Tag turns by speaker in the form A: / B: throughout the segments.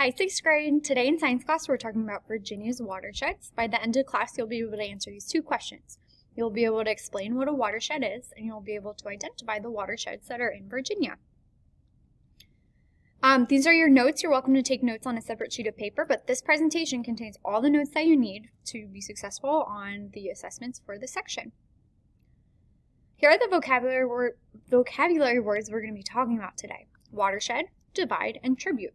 A: Hi, 6th grade. Today in science class, we're talking about Virginia's watersheds. By the end of class, you'll be able to answer these two questions. You'll be able to explain what a watershed is, and you'll be able to identify the watersheds that are in Virginia. These are your notes. You're welcome to take notes on a separate sheet of paper, but this presentation contains all the notes that you need to be successful on the assessments for this section. Here are the vocabulary words we're going to be talking about today. Watershed, divide, and tributary.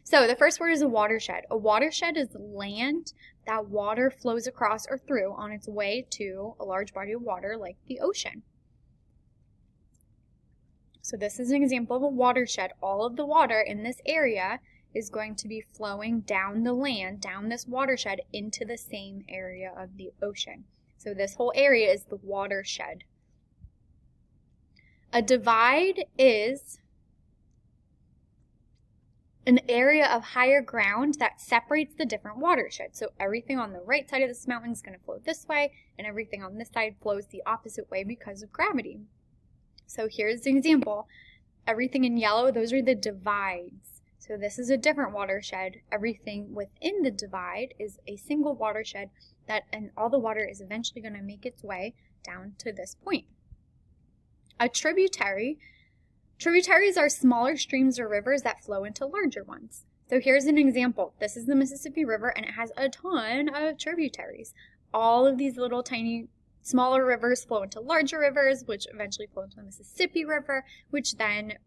A: So the first word is a watershed. A watershed is land that water flows across or through on its way to a large body of water like the ocean. So this is an example of a watershed. All of the water in this area is going to be flowing down the land, down this watershed, into the same area of the ocean. So this whole area is the watershed. A divide is an area of higher ground that separates the different watersheds. So everything on the right side of this mountain is going to flow this way, and everything on this side flows the opposite way because of gravity. So here's an example. Everything in yellow, those are the divides. So this is a different watershed. Everything within the divide is a single watershed and all the water is eventually going to make its way down to this point. A tributary. Tributaries are smaller streams or rivers that flow into larger ones. So here's an example. This is the Mississippi River, and it has a ton of tributaries. All of these little tiny smaller rivers flow into larger rivers, which eventually flow into the Mississippi River, which then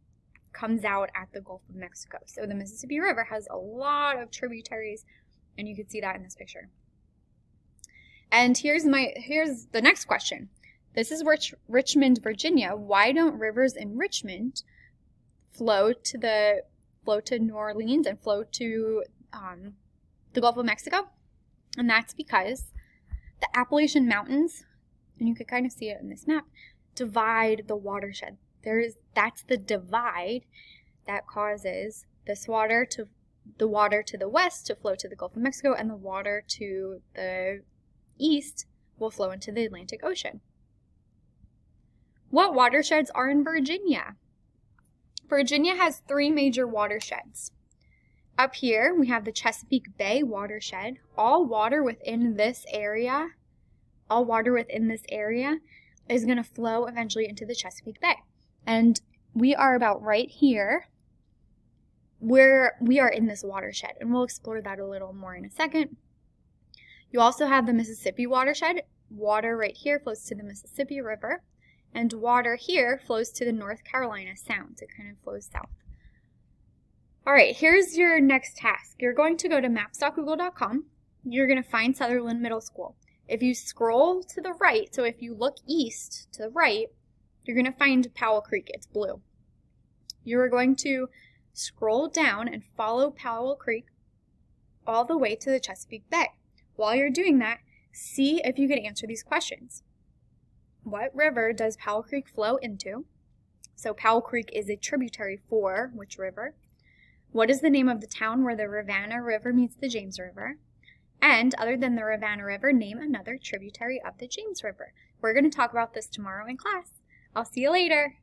A: comes out at the Gulf of Mexico. So the Mississippi River has a lot of tributaries, and you can see that in this picture. And here's the next question. This is Richmond, Virginia. Why don't rivers in Richmond flow to New Orleans and flow to the Gulf of Mexico? And that's because the Appalachian Mountains, and you can kind of see it in this map, divide the watershed. That's the divide that causes the water to the west to flow to the Gulf of Mexico, and the water to the east will flow into the Atlantic Ocean. What watersheds are in Virginia? Virginia has 3 major watersheds. Up here, we have the Chesapeake Bay watershed. All water within this area is going to flow eventually into the Chesapeake Bay. And we are about right here where we are in this watershed, and we'll explore that a little more in a second. You also have the Mississippi watershed. Water right here flows to the Mississippi River, and water here flows to the North Carolina Sound. It kind of flows south. All right, here's your next task. You're going to go to maps.google.com. You're going to find Sutherland Middle School. If you scroll to the right, so if you look east to the right, you're going to find Powell Creek. It's blue. You're going to scroll down and follow Powell Creek all the way to the Chesapeake Bay. While you're doing that, see if you can answer these questions. What river does Powell Creek flow into? So Powell Creek is a tributary for which river? What is the name of the town where the Rivanna River meets the James River? And other than the Rivanna River, name another tributary of the James River. We're going to talk about this tomorrow in class. I'll see you later.